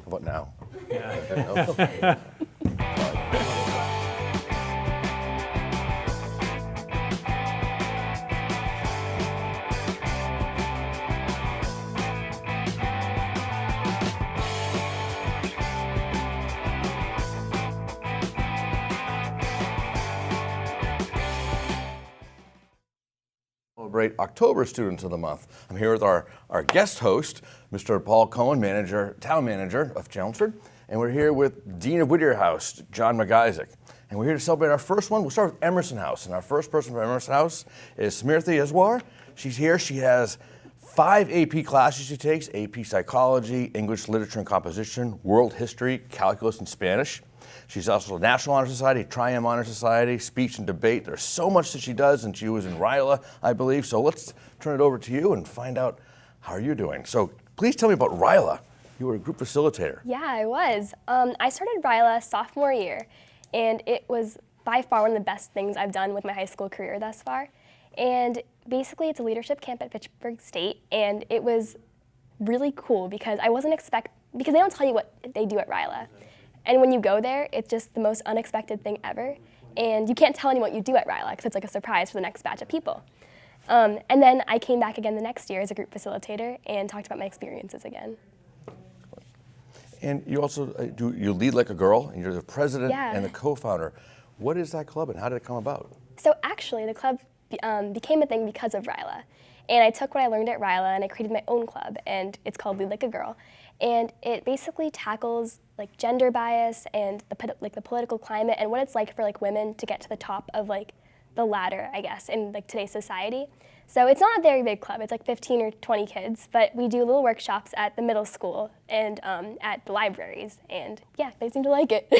about now? Yeah. Celebrate October Students of the Month. I'm here with our guest host, Mr. Paul Cohen, town manager of Chelmsford, and we're here with Dean of Whittier House, John McIsaac. And we're here to celebrate our first one. We'll start with Emerson House, and our first person from Emerson House is Smrithi Eswar. She's here. She has 5 AP classes she takes: AP Psychology, English Literature and Composition, World History, Calculus, and Spanish. She's also a National Honor Society, Tri-M Honor Society, Speech and Debate. There's so much that she does, and she was in RILA, I believe. So let's turn it over to you and find out how you're doing. So please tell me about RILA. You were a group facilitator. Yeah, I was. I started RILA sophomore year, and it was by far one of the best things I've done with my high school career thus far. And basically, it's a leadership camp at Fitchburg State, and it was really cool because because they don't tell you what they do at RILA. And when you go there, it's just the most unexpected thing ever. And you can't tell anyone what you do at RILA because it's like a surprise for the next batch of people. And then I came back again the next year as a group facilitator and talked about my experiences again. And you also you lead like a girl, and you're the president Yeah. and the co-founder. What is that club, and how did it come about? So actually, the club became a thing because of RILA. And I took what I learned at RILA and I created my own club, and it's called Lead Like a Girl. And it basically tackles like gender bias and the political climate and what it's like for like women to get to the top of like the ladder, I guess, in like today's society. So it's not a very big club. It's like 15 or 20 kids, but we do little workshops at the middle school and at the libraries, and yeah, they seem to like it. Do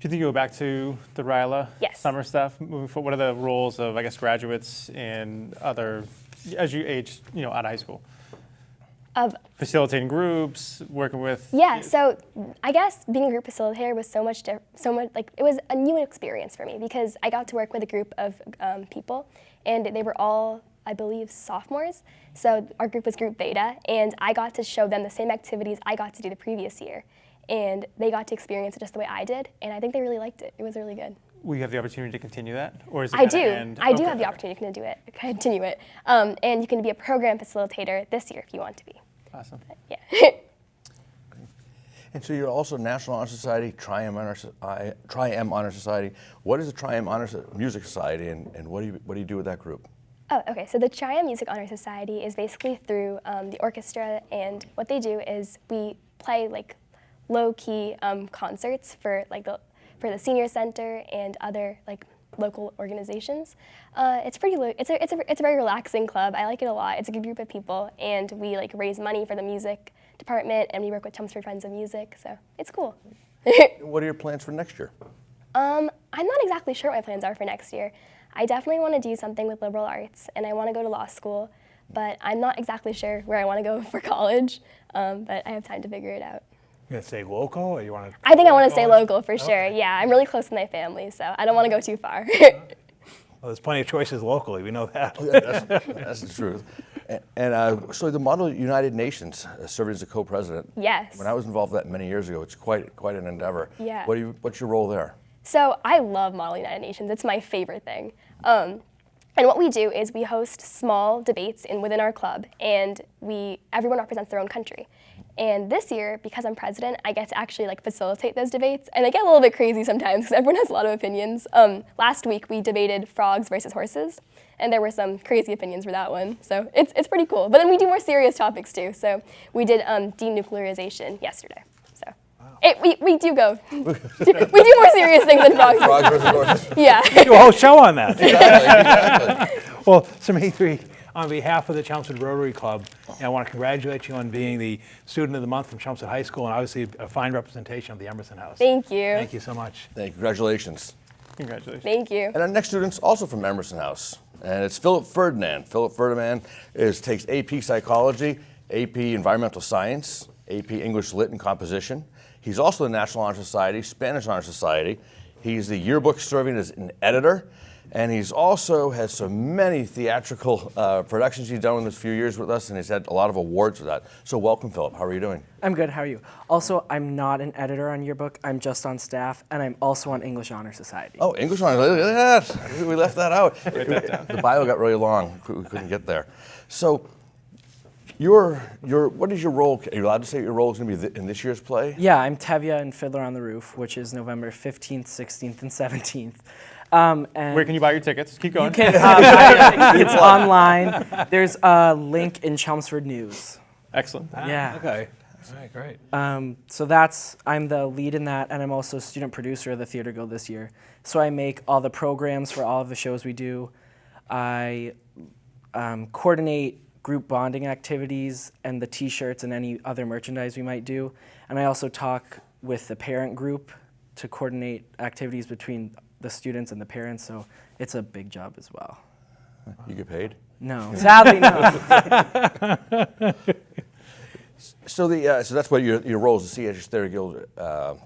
you think you'll go back to the RILA Yes. summer stuff moving forward? What are the roles of, I guess, graduates and other, as you age, out of high school? Facilitating groups, working with. Yeah, so I guess being a group facilitator was so much like it was a new experience for me because I got to work with a group of people, and they were all, I believe, sophomores. So our group was Group Beta, and I got to show them the same activities I got to do the previous year, and they got to experience it just the way I did, and I think they really liked it. It was really good. Will you have the opportunity to continue that, or is it I kinda do. end? I do Okay, have the okay. opportunity to continue it, and you can be a program facilitator this year if you want to be. Awesome. Yeah. And so you're also National Honor Society, Tri-M Honor Society. What is the Tri-M Honor Music Society, and what do you do with that group? Oh, okay. So the Tri-M Music Honor Society is basically through the orchestra, and what they do is we play like low-key concerts for the senior center and other like local organizations. It's pretty. It's a very relaxing club. I like it a lot. It's a good group of people, and we like raise money for the music department, and we work with Chelmsford Friends of Music. So it's cool. What are your plans for next year? I'm not exactly sure what my plans are for next year. I definitely want to do something with liberal arts, and I want to go to law school, but I'm not exactly sure where I want to go for college. But I have time to figure it out. You gonna stay local, or you want to? I think I want to stay local for sure. Yeah, I'm really close to my family, so I don't want to go too far. Well, there's plenty of choices locally. We know that. That's the truth. And so the Model United Nations, serving as a co-president. Yes. When I was involved with that many years ago, it's quite an endeavor. Yeah. What's your role there? So I love Model United Nations. It's my favorite thing. And what we do is we host small debates within our club, and everyone represents their own country. And this year, because I'm president, I get to actually like facilitate those debates, and they get a little bit crazy sometimes because everyone has a lot of opinions. Last week we debated frogs versus horses, and there were some crazy opinions for that one. So it's pretty cool. But then we do more serious topics too. So we did denuclearization yesterday. So we do go. we do more serious things than frogs. Frogs versus horses. Yeah. Do a whole show on that. Exactly. Well, Smrithi, on behalf of the Chelmsford Rotary Club, I want to congratulate you on being the Student of the Month from Chelmsford High School, and obviously a fine representation of the Emerson House. Thank you. Thank you so much. Thank you. Congratulations. Congratulations. Thank you. And our next student's also from Emerson House, and it's Phillip Ferdinand. Phillip Ferdinand takes AP Psychology, AP Environmental Science, AP English Lit and Composition. He's also the National Honor Society, Spanish Honor Society. He's the yearbook serving as an editor, And he's also has so many theatrical productions he's done in this few years with us, and he's had a lot of awards for that. So welcome, Phillip. How are you doing? I'm good, how are you? Also, I'm not an editor on Yearbook, I'm just on staff, and I'm also on English Honor Society. Oh, English Honor, look at that. We left that out. The bio got really long, we couldn't get there. So, what is your role? Are you allowed to say what your role is going to be in this year's play? Yeah, I'm Tevye in Fiddler on the Roof, which is November 15th, 16th, and 17th. And Where can you buy your tickets? Keep going. you can buy your tickets online. There's a link in Chelmsford News. Excellent. Yeah. Okay. All right, great. So I'm the lead in that, and I'm also student producer of the Theater Guild this year. So I make all the programs for all of the shows we do. I coordinate group bonding activities and the t-shirts and any other merchandise we might do. And I also talk with the parent group to coordinate activities between the students and the parents, so it's a big job as well. You get paid? No, sadly no. So that's what your role as the CHS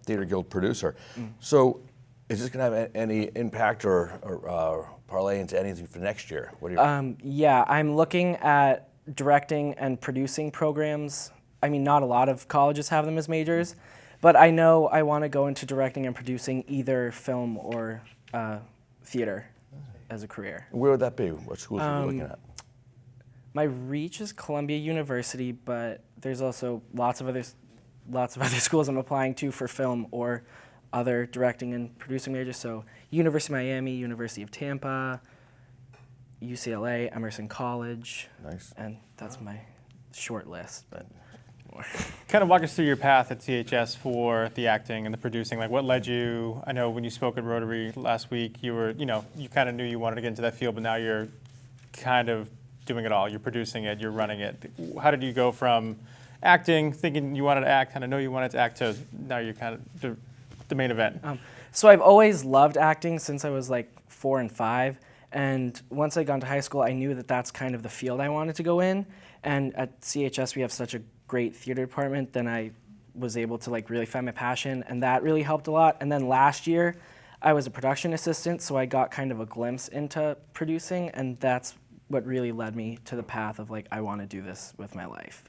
Theater Guild producer. So is this going to have any impact or parlay into anything for next year? What are you? Yeah, I'm looking at directing and producing programs. I mean, not a lot of colleges have them as majors, but I know I want to go into directing and producing either film or theater as a career. Where would that be? What schools are you looking at? My reach is Columbia University, but there's also lots of other schools I'm applying to for film or other directing and producing majors. So University of Miami, University of Tampa, UCLA, Emerson College. Nice. And that's my short list, but more. Kind of walk us through your path at CHS for the acting and the producing. Like, what led you? I know when you spoke at Rotary last week, you kind of knew you wanted to get into that field, but now you're kind of doing it all. You're producing it, you're running it. How did you go from acting, thinking you wanted to act, kind of know you wanted to act, to now you're kind of the main event? So I've always loved acting since I was like 4 and 5. And once I got into high school, I knew that that's kind of the field I wanted to go in. And at CHS, we have such a great theater department, then I was able to like really find my passion, and that really helped a lot. And then last year, I was a production assistant, so I got kind of a glimpse into producing, and that's what really led me to the path of like, I want to do this with my life.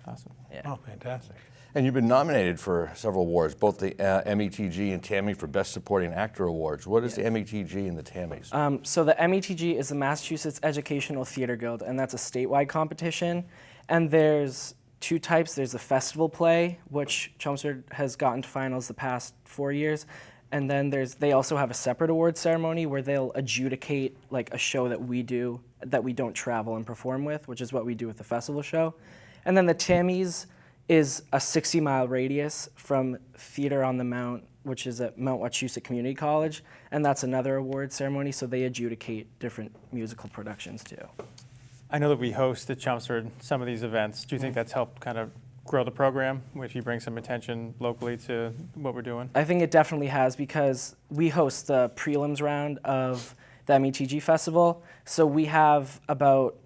Awesome. Yeah. Oh, fantastic. And you've been nominated for several awards, both the METG and TAMI for Best Supporting Actor Awards. What is the METG and the TAMIs? So the METG is the Massachusetts Educational Theater Guild, and that's a statewide competition. And there's 2 types. There's the festival play, which Chelmsford has gotten to finals the past 4 years. And then they also have a separate award ceremony where they'll adjudicate like a show that we do that we don't travel and perform with, which is what we do with the festival show. And then the TAMIs is a 60-mile radius from Theater on the Mount, which is at Mount Wachusett Community College, and that's another award ceremony, so they adjudicate different musical productions too. I know that we host at Chelmsford some of these events. Do you think that's helped kind of grow the program, if you bring some attention locally to what we're doing? I think it definitely has, because we host the prelims round of the METG Festival, so we have about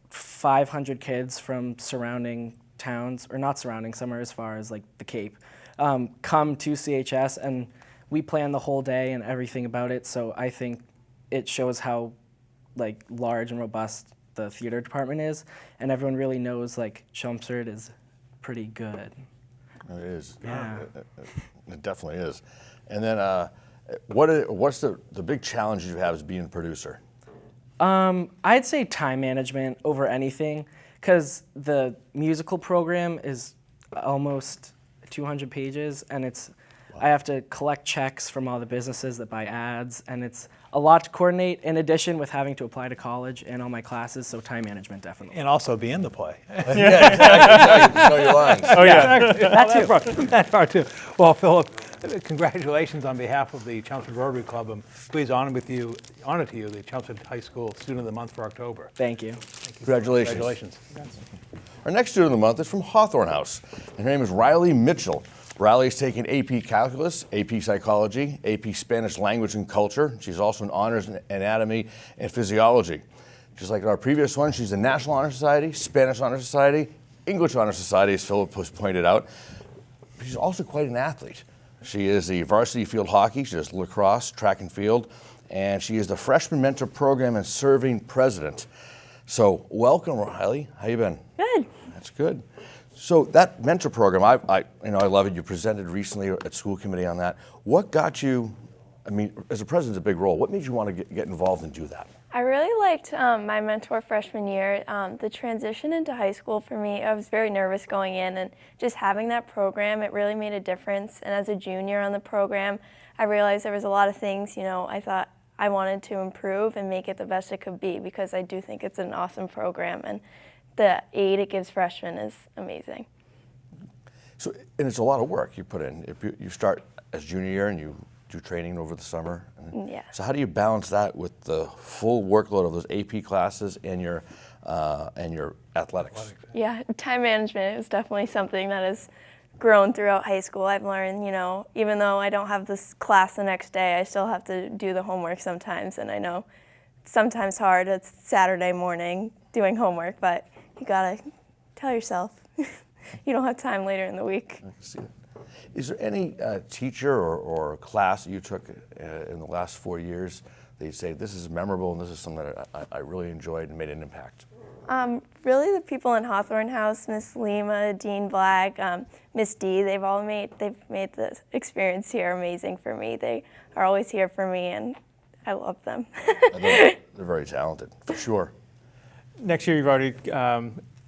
500 kids from surrounding towns, or not surrounding, some are as far as like the Cape, come to CHS, and we plan the whole day and everything about it. So I think it shows how like large and robust the theater department is, and everyone really knows like Chelmsford is pretty good. It is. Yeah. It definitely is. And then what's the big challenge you have as being a producer? I'd say time management over anything, because the musical program is almost 200 pages, and I have to collect checks from all the businesses that buy ads, and it's a lot to coordinate, in addition with having to apply to college and all my classes, so time management definitely. And also be in the play. Yeah, exactly. Know your lines. Oh, yeah. That part too. Well, Phillip, congratulations on behalf of the Chelmsford Rotary Club. I'm pleased honor to you the Chelmsford High School Student of the Month for October. Thank you. Congratulations. Congratulations. Our next student of the month is from Hawthorne House. Her name is Riley Mitchell. Riley's taken AP Calculus, AP Psychology, AP Spanish Language and Culture. She's also an honors in Anatomy and Physiology. Just like our previous one, she's a National Honor Society, Spanish Honor Society, English Honor Society, as Phillip has pointed out. She's also quite an athlete. She is the varsity field hockey. She does lacrosse, track and field, and she is the Freshman Mentor Program and Serving President. So welcome, Riley. How you been? Good. That's good. So that mentor program, I love it. You presented recently at school committee on that. What got you? I mean, as a president, it's a big role. What made you want to get involved and do that? I really liked my mentor freshman year. The transition into high school for me, I was very nervous going in, and just having that program, it really made a difference. And as a junior on the program, I realized there was a lot of things, I thought I wanted to improve and make it the best it could be, because I do think it's an awesome program, and the aid it gives freshmen is amazing. So, and it's a lot of work you put in. If you start as junior year and you do training over the summer. Yeah. So how do you balance that with the full workload of those AP classes and your athletics? Yeah, time management is definitely something that has grown throughout high school. I've learned, even though I don't have this class the next day, I still have to do the homework sometimes. And I know it's sometimes hard. It's Saturday morning doing homework, but you gotta tell yourself you don't have time later in the week. I can see it. Is there any teacher or class that you took in the last 4 years that you say, this is memorable and this is something that I really enjoyed and made an impact? Really the people in Hawthorne House, Miss Lima, Dean Black, Miss D, they've made the experience here amazing for me. They are always here for me, and I love them. They're very talented, for sure. Next year, you've already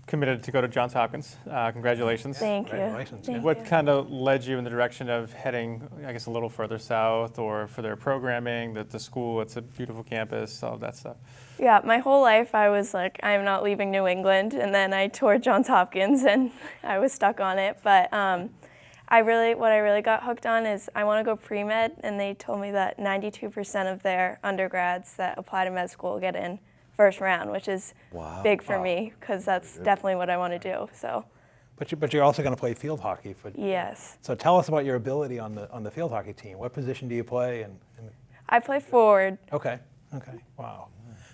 committed to go to Johns Hopkins. Congratulations. Thank you. Congratulations, Thank What you. kind of led you in the direction of heading, I guess, a little further south, or for their programming, the school, it's a beautiful campus, all of that stuff? Yeah, my whole life I was like, I'm not leaving New England, and then I toured Johns Hopkins and I was stuck on it. But what I really got hooked on is I want to go pre-med, and they told me that 92% of their undergrads that apply to med school get in first round, which is big for me, because that's definitely what I want to do. So. But you're also going to play field hockey. Yes. So tell us about your ability on the field hockey team. What position do you play? And I play forward. Okay. Wow.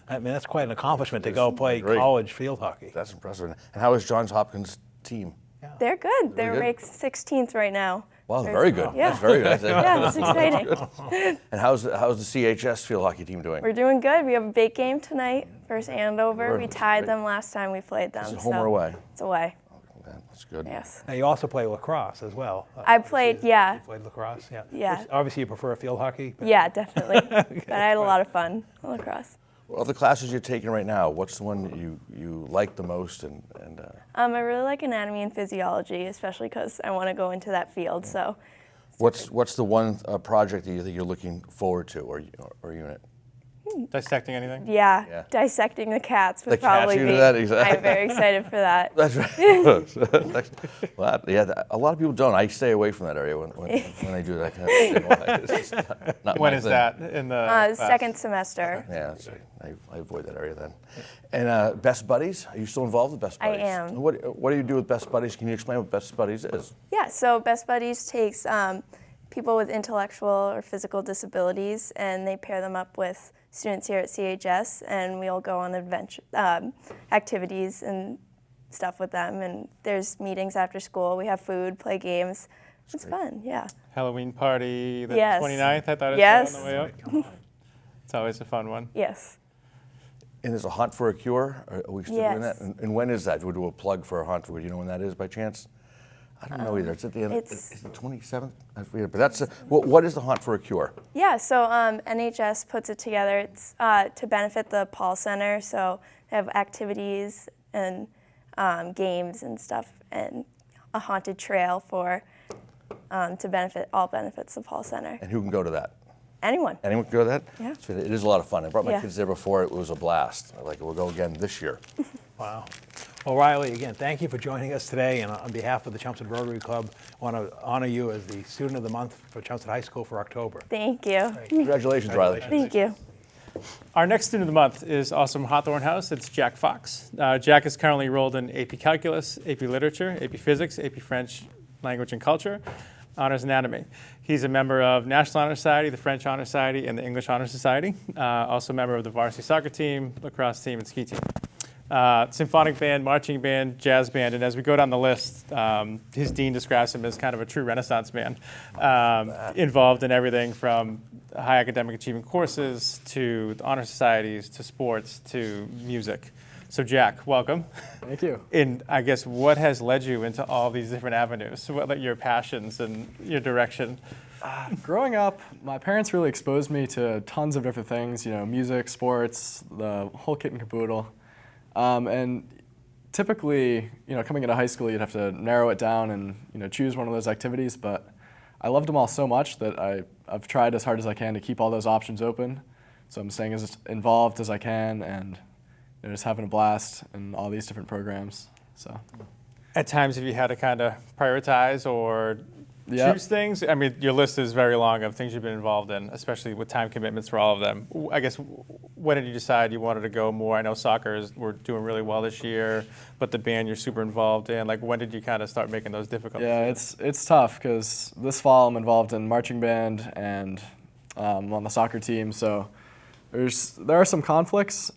I mean, that's quite an accomplishment to go play college field hockey. That's impressive. And how is Johns Hopkins' team? They're good. They're good? ranked 16th right now. Wow, very good. Yeah. That's very good. Yeah, it's exciting. And how's the CHS field hockey team doing? We're doing good. We have a big game tonight versus Andover. We That's tied great. them last time we played them. Is it home or away? It's away. Okay, that's good. Yes. Now, you also play lacrosse as well. I played, yeah. You played lacrosse, yeah. Yeah. Which, obviously, you prefer field hocky. But Yeah, definitely. But I had a lot of fun on lacrosse. Well, of the classes you're taking right now, what's the one that you like the most? I really like anatomy and physiology, especially because I want to go into that field. So. What's the one project that you think you're looking forward to, or unit? Dissecting anything? Yeah, dissecting the cats would The cats, probably you be. do that? Exactly. I'm very excited for that. That's right. Well, a lot of people don't. I stay away from that area when they do that kind of thing. It's just not When my is thing. that in the class? Second semester. Yeah, that's right. I avoid that area then. And Best Buddies, are you still involved with Best I Buddies? am. What do you do with Best Buddies? Can you explain what Best Buddies is? Yeah, so Best Buddies takes people with intellectual or physical disabilities, and they pair them up with students here at CHS, and we all go on adventure activities and stuff with them. And there's meetings after school. We have food, play games. It's fun, yeah. Halloween party, the Yes. 29th, I thought it Yes. said on the way up. It's always a fun one. Yes. And there's a Hunt for a Cure. Are we still doing that? Yes. And when is that? We'll do a plug for a hunt. Do you know when that is by chance? I don't know either. It's at the end. it's- It's the 27th. I forget. But that's what is the Hunt for a Cure? Yeah, so NHS puts it together. It's to benefit the Paul Center, so they have activities and games and stuff, and a haunted trail for to benefits the Paul Center. And who can go to that? Anyone. Anyone can go to that? Yeah. So it is a lot of fun. I brought my Yeah. kids there before. It was a blast. We'll go again this year. Wow. Well, Riley, again, thank you for joining us today. And on behalf of the Chelmsford Rotary Club, I want to honor you as the Student of the Month for Chelmsford High School for October. Thank you. Congratulations, Riley. Thank you. Our next student of the month is also from Hawthorne House. It's Jack Fox. Jack is currently enrolled in AP Calculus, AP Literature, AP Physics, AP French Language and Culture, Honors Anatomy. He's a member of National Honor Society, the French Honor Society, and the English Honor Society. Also a member of the varsity soccer team, lacrosse team, and ski team. Symphonic band, marching band, jazz band, and as we go down the list, his dean describes him as kind of a true Renaissance man, involved in everything from high academic achievement courses to the honor societies to sports to music. So Jack, welcome. Thank you. And I guess what has led you into all these different avenues? What are your passions and your direction? Growing up, my parents really exposed me to tons of different things, music, sports, the whole kit and caboodle. And typically, coming into high school, you'd have to narrow it down and, choose one of those activities, but I loved them all so much that I've tried as hard as I can to keep all those options open. So I'm staying as involved as I can and just having a blast in all these different programs. So, At times, have you had to kind of prioritize or choose things? I mean, your list is very long of things you've been involved in, especially with time commitments for all of them. I guess, when did you decide you wanted to go more? I know we're doing really well this year, but the band you're super involved in. Like, when did you kind of start making those difficult decisions? Yeah, it's tough because this fall I'm involved in marching band and on the soccer team. So there are some conflicts.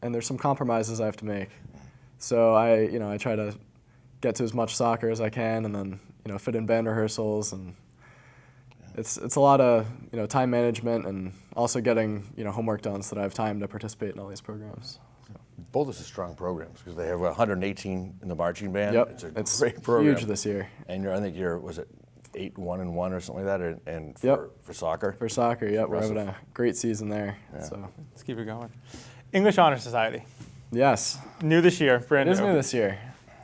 And there's some compromises I have to make. So I try to get to as much soccer as I can, and then fit in band rehearsals, and it's a lot of time management and also getting homework done so that I have time to participate in all these programs. Both of us are strong programs because they have 118 in the marching band. Yep, it's a great program. Huge this year. And I think was it 8-1-1 or something like that, and for soccer. For soccer, yep, we're having a great season there. Yeah. So let's keep it going. English Honor Society. Yes. New this year, brand new. It is new this year.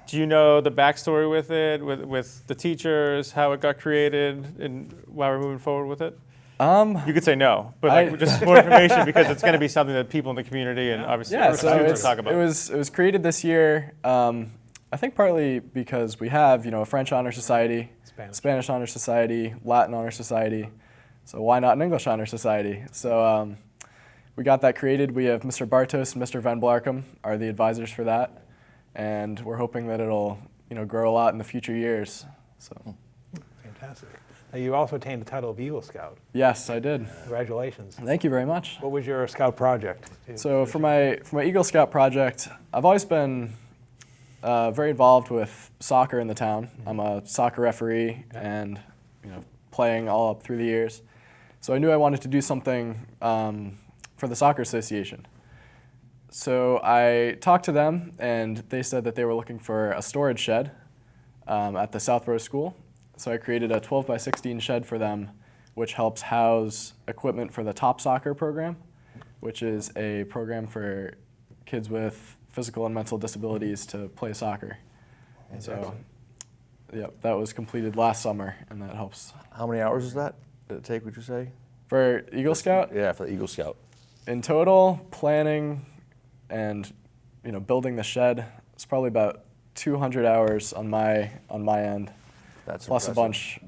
Do you know the backstory with it, with the teachers, how it got created, and why we're moving forward with it? You could say no, but just more information because it's going to be something that people in the community and obviously students talk about. It was created this year. I think partly because we have a French Honor Society, Spanish Honor Society, Latin Honor Society. So why not an English Honor Society? So. We got that created. We have Mr. Bartos and Mr. Van Blarkum are the advisors for that, and we're hoping that it'll grow a lot in the future years. So. Fantastic. Now you also attained the title of Eagle Scout. Yes, I did. Congratulations. Thank you very much. What was your Scout project? So for my Eagle Scout project, I've always been very involved with soccer in the town. I'm a soccer referee and playing all up through the years. So I knew I wanted to do something for the Soccer Association. So I talked to them, and they said that they were looking for a storage shed at the Southborough School. So I created a 12 by 16 shed for them, which helps house equipment for the Top Soccer program, which is a program for kids with physical and mental disabilities to play soccer. So, yep, that was completed last summer, and that helps. How many hours does that take, would you say? For Eagle Scout? Yeah, for the Eagle Scout. In total, planning and building the shed, it's probably about 200 hours on my end. That's plus impressive. A bunch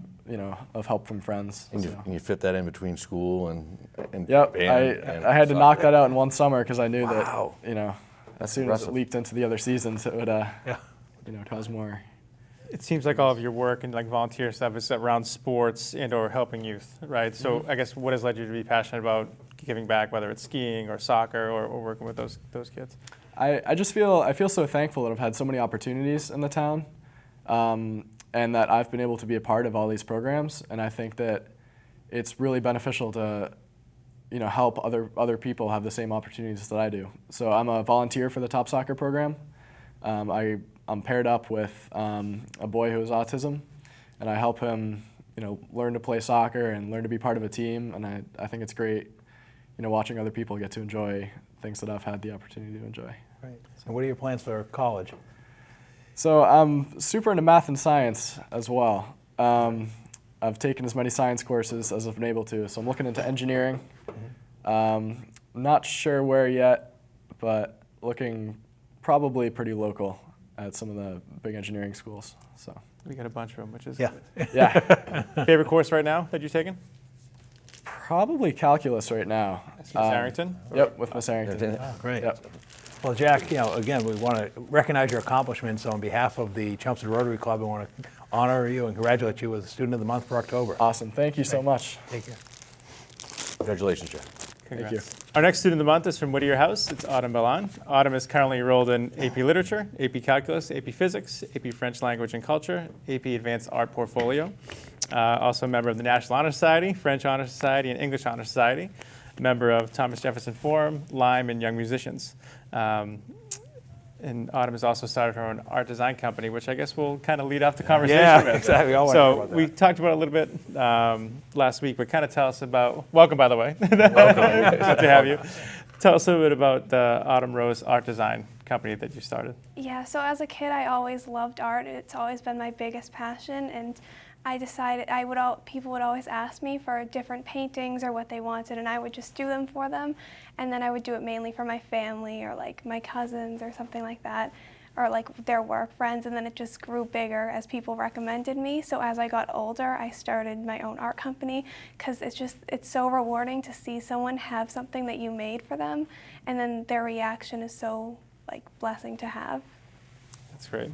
of help from friends. And you fit that in between school and yep, band I had to soccer. knock that out in one summer because I knew Wow. that as soon as it leaked into the other seasons, it would cause more. It seems like all of your work and like volunteer stuff is around sports and or helping youth, right? So I guess what has led you to be passionate about giving back, whether it's skiing or soccer or working with those kids? I just feel so thankful that I've had so many opportunities in the town, and that I've been able to be a part of all these programs. And I think that it's really beneficial to help other people have the same opportunities that I do. So I'm a volunteer for the Top Soccer program. I'm paired up with a boy who has autism, and I help him, learn to play soccer and learn to be part of a team. And I think it's great, watching other people get to enjoy things that I've had the opportunity to enjoy. Right. And what are your plans for college? So I'm super into math and science as well. I've taken as many science courses as I've been able to. So I'm looking into engineering. Not sure where yet, but looking probably pretty local at some of the big engineering schools. So We got a bunch of them, which is Yeah. good. yeah, Favorite course right now that you've taken? probably calculus right now. Miss Harrington? Yep, with Miss Harrington. Great. Yep. Well, Jack, again, we want to recognize your accomplishments. So on behalf of the Chelmsford Rotary Club, we want to honor you and congratulate you as Student of the Month for October. Awesome. Thank you so much. Take care. Congratulations, Jeff. Congrats. Thank you. Our next student of the month is from Whittier House. It's Autumn Bellan. Autumn is currently enrolled in AP Literature, AP Calculus, AP Physics, AP French Language and Culture, AP Advanced Art Portfolio. Also a member of the National Honor Society, French Honor Society, and English Honor Society. Member of Thomas Jefferson Forum, Lyme, and Young Musicians. And Autumn has also started her own art design company, which I guess we'll kind of lead off the conversation Yeah, with. exactly. I wanna hear So about we that. talked about it a little bit last week, but kind of tell us about, welcome by the way. Good to have you. Tell us a little bit about the Autumn Rose art design company that you started. Yeah, so as a kid, I always loved art. It's always been my biggest passion, and I decided people would always ask me for different paintings or what they wanted, and I would just do them for them, and then I would do it mainly for my family or like my cousins or something like that, or like their work friends, and then it just grew bigger as people recommended me. So as I got older, I started my own art company because it's so rewarding to see someone have something that you made for them, and then their reaction is so like blessing to have. That's great.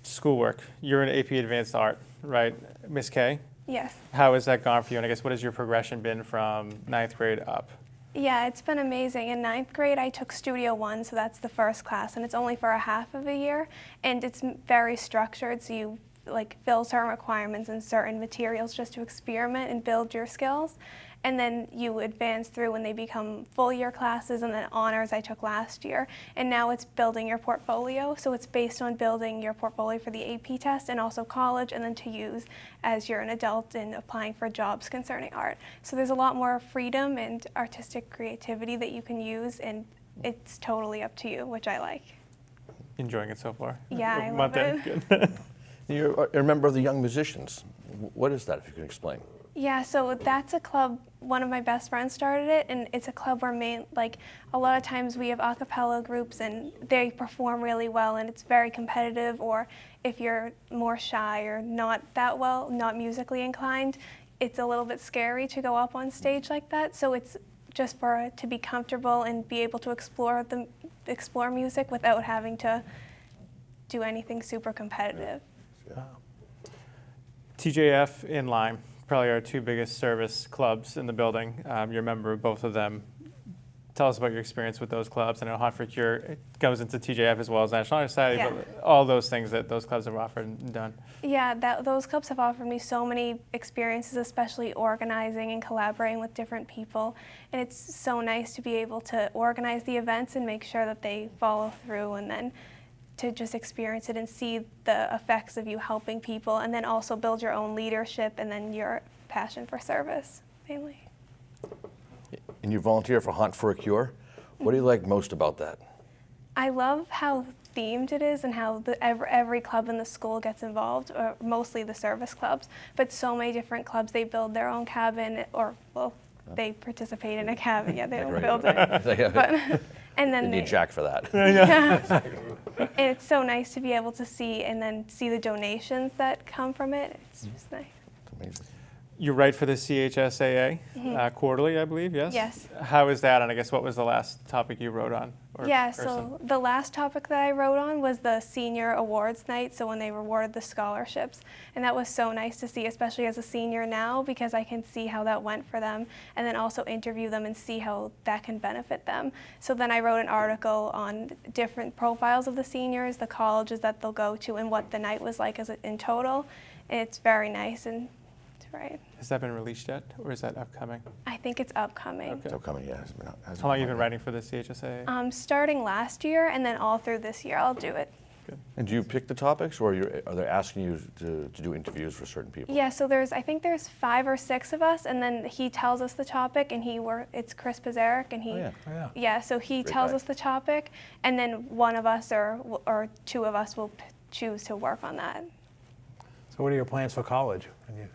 Schoolwork. You're in AP Advanced Art, right, Miss K? Yes. How has that gone for you? And I guess what has your progression been from 9th grade up? Yeah, it's been amazing. In 9th grade, I took Studio 1, so that's the first class, and it's only for a half of a year, and it's very structured, so you like fill certain requirements and certain materials just to experiment and build your skills. And then you advance through when they become full year classes, and then honors I took last year. And now it's building your portfolio. So it's based on building your portfolio for the AP test and also college, and then to use as you're an adult in applying for jobs concerning art. So there's a lot more freedom and artistic creativity that you can use, and it's totally up to you, which I like. Enjoying it so far? Yeah, I Month love in? it. Good. You're a member of the Young Musicians. What is that, if you can explain? Yeah, so that's a club, one of my best friends started it, and it's a club where a lot of times we have a cappella groups and they perform really well, and it's very competitive, or if you're more shy or not that well, not musically inclined, it's a little bit scary to go up on stage like that. So it's just to be comfortable and be able to explore music without having to do anything super competitive. TJF and Lyme probably our two biggest service clubs in the building. You're a member of both of them. Tell us about your experience with those clubs. I know Hartford Cure goes into TJF as well as National Honor Society, Yeah. but all those things that those clubs have offered and done. Yeah, those clubs have offered me so many experiences, especially organizing and collaborating with different people. And it's so nice to be able to organize the events and make sure that they follow through, and then to just experience it and see the effects of you helping people, and then also build your own leadership and then your passion for service, mainly. And you volunteer for Hunt for a Cure. What do you like most about that? I love how themed it is and how every club in the school gets involved, or mostly the service clubs, but so many different clubs, they build their own cabin, or, well, they participate in a cabin. Yeah, they don't build it. But, and then You need Jack for that. yeah. And it's so nice to be able to see and then see the donations that come from it. It's just nice. Amazing. You write for the CHSAA quarterly, I believe, yes? Yes. How is that, and I guess what was the last topic you wrote on? Or Yeah, person? so the last topic that I wrote on was the senior awards night, so when they rewarded the scholarships. And that was so nice to see, especially as a senior now, because I can see how that went for them, and then also interview them and see how that can benefit them. So then I wrote an article on different profiles of the seniors, the colleges that they'll go to, and what the night was like in total. And it's very nice, and it's right. Has that been released yet, or is that upcoming? I think it's upcoming. Okay. It's upcoming, yeah. How long have you been writing for the CHSAA? Starting last year, and then all through this year, I'll do it. And do you pick the topics, or are they asking you to do interviews for certain people? Yeah, so I think there's 5 or 6 of us, and then he tells us the topic, and it's Chris Pizarek, and he, Oh, yeah. yeah, so he Great tells guy. us the topic, and then one of us or 2 of us will choose to work on that. So what are your plans for college?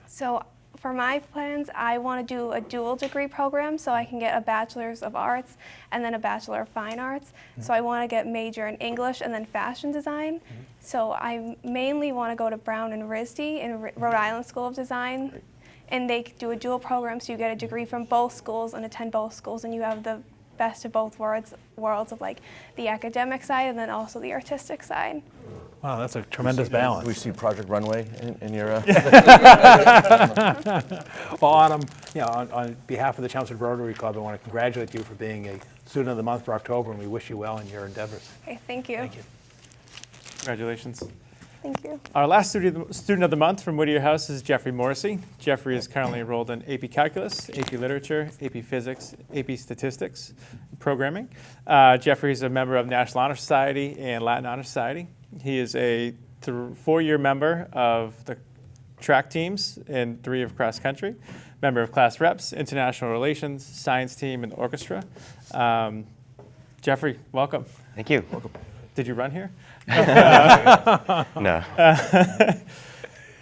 So for my plans, I want to do a dual degree program so I can get a Bachelor's of Arts and then a Bachelor of Fine Arts. So I want to get major in English and then fashion design. So I mainly want to go to Brown and RISD in Rhode Island School of Design. Great. And they do a dual program, so you get a degree from both schools and attend both schools, and you have the best of both worlds of like the academic side and then also the artistic side. Wow, that's a tremendous balance. We see Project Runway in your. Well, Autumn, on behalf of the Chelmsford Rotary Club, I want to congratulate you for being a Student of the Month for October, and we wish you well in your endeavors. Okay, thank you. Thank you. Congratulations. Thank you. Our last student of the month from Whittier House is Jeffrey Morrissey. Jeffrey is currently enrolled in AP Calculus, AP Literature, AP Physics, AP Statistics, Programming. Jeffrey is a member of National Honor Society and Latin Honor Society. He is a 4-year member of the track teams and 3 of cross country, member of class reps, international relations, science team, and orchestra. Jeffrey, welcome. Thank you. Welcome. Did you run here? No.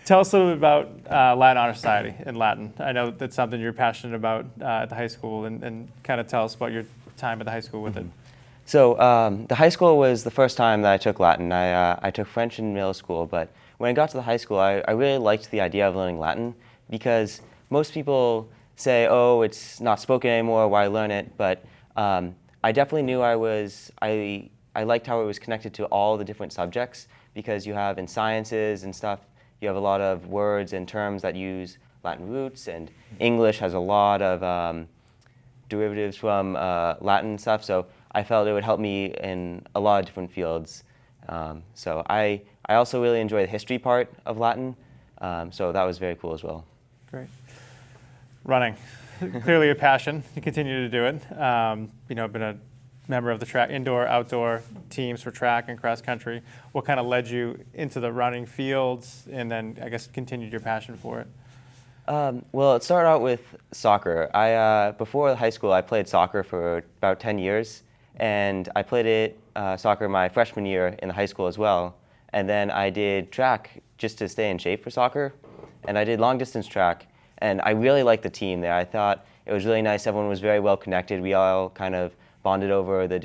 Tell us a little bit about Latin Honor Society and Latin. I know that's something you're passionate about at the high school, and kind of tell us about your time at the high school with it. So the high school was the first time that I took Latin. I took French in middle school, but when I got to the high school, I really liked the idea of learning Latin because most people say, oh, it's not spoken anymore, why learn it? But I definitely knew I liked how it was connected to all the different subjects because you have in sciences and stuff, you have a lot of words and terms that use Latin roots, and English has a lot of derivatives from Latin stuff. So I felt it would help me in a lot of different fields. So I also really enjoy the history part of Latin, so that was very cool as well. Great. Running, clearly a passion. You continue to do it. Been a member of the track, indoor, outdoor teams for track and cross country. What kind of led you into the running fields and then, I guess, continued your passion for it? Well, it started out with soccer. Before high school, I played soccer for about 10 years, and I played soccer my freshman year in the high school as well. And then I did track just to stay in shape for soccer, and I did long distance track, and I really liked the team there. I thought it was really nice. Everyone was very well connected. We all kind of bonded over the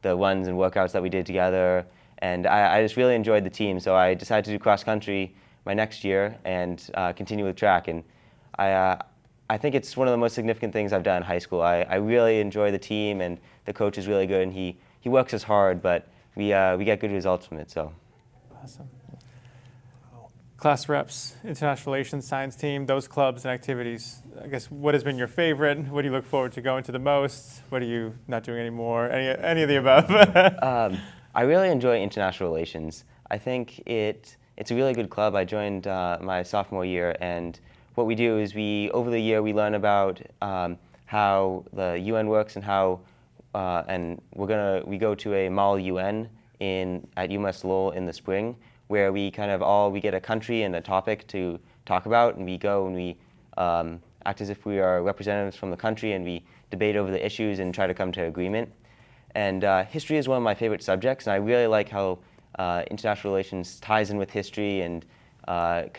runs and workouts that we did together, and I just really enjoyed the team. So I decided to do cross country my next year and continue with track. And I think it's one of the most significant things I've done in high school. I really enjoy the team, and the coach is really good, and he works us hard, but we get good results from it. So. Awesome. Class reps, international relations, science team, those clubs and activities. I guess what has been your favorite? What do you look forward to going to the most? What are you not doing anymore? Any of the above? I really enjoy international relations. I think it's a really good club. I joined my sophomore year, and what we do is over the year we learn about how the UN works and how and we go to a Mall UN at UMass Lowell in the spring, where we get a country and a topic to talk about, and we go and we act as if we are representatives from the country, and we debate over the issues and try to come to agreement. And history is one of my favorite subjects, and I really like how international relations ties in with history and taught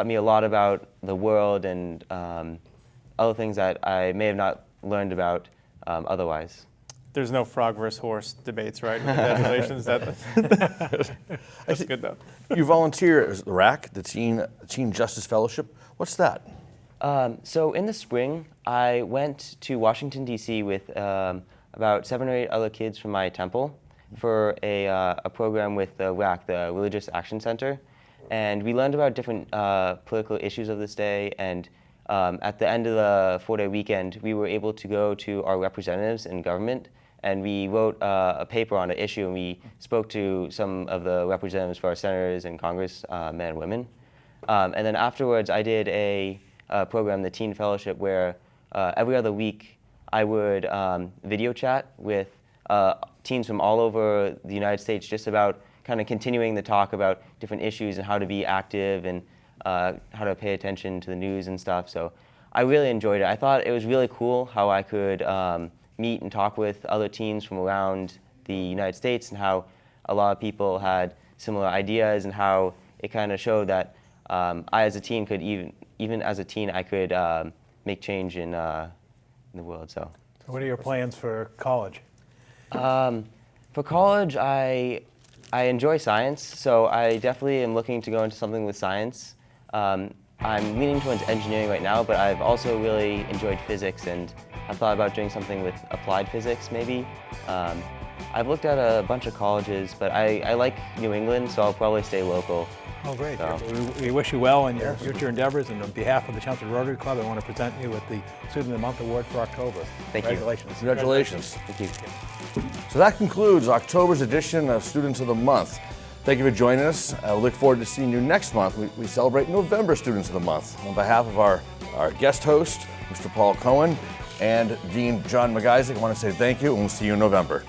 me a lot about the world and other things that I may have not learned about otherwise. There's no frog versus horse debates, right? Congratulations. That's good, though. You volunteer at the RAC, the Teen Justice Fellowship. What's that? So in the spring, I went to Washington, D.C. with about 7 or 8 other kids from my temple for a program with the RAC, the Religious Action Center. And we learned about different political issues of this day, and at the end of the 4-day weekend, we were able to go to our representatives in government, and we wrote a paper on an issue, and we spoke to some of the representatives for our senators and Congress, men and women. And then afterwards, I did a program, the Teen Fellowship, where every other week I would video chat with teens from all over the United States, just about kind of continuing the talk about different issues and how to be active and how to pay attention to the news and stuff. So I really enjoyed it. I thought it was really cool how I could meet and talk with other teens from around the United States, and how a lot of people had similar ideas, and how it kind of showed that I as a teen could even as a teen I could make change in the world. So what are your plans for college? For college, I enjoy science, so I definitely am looking to go into something with science. I'm leaning towards engineering right now, but I've also really enjoyed physics and I've thought about doing something with applied physics maybe. I've looked at a bunch of colleges, but I like New England, so I'll probably stay local. Oh, great. So- We wish you well in your future endeavors, and on behalf of the Chelmsford Rotary Club, I want to present you with the Student of the Month Award for October. Thank you. Congratulations. Congratulations. Thank you. So that concludes October's edition of Students of the Month. Thank you for joining us. I look forward to seeing you next month. We celebrate November Students of the Month. On behalf of our guest host, Mr. Paul Cohen, and Dean John McIsaac, I want to say thank you, and we'll see you in November.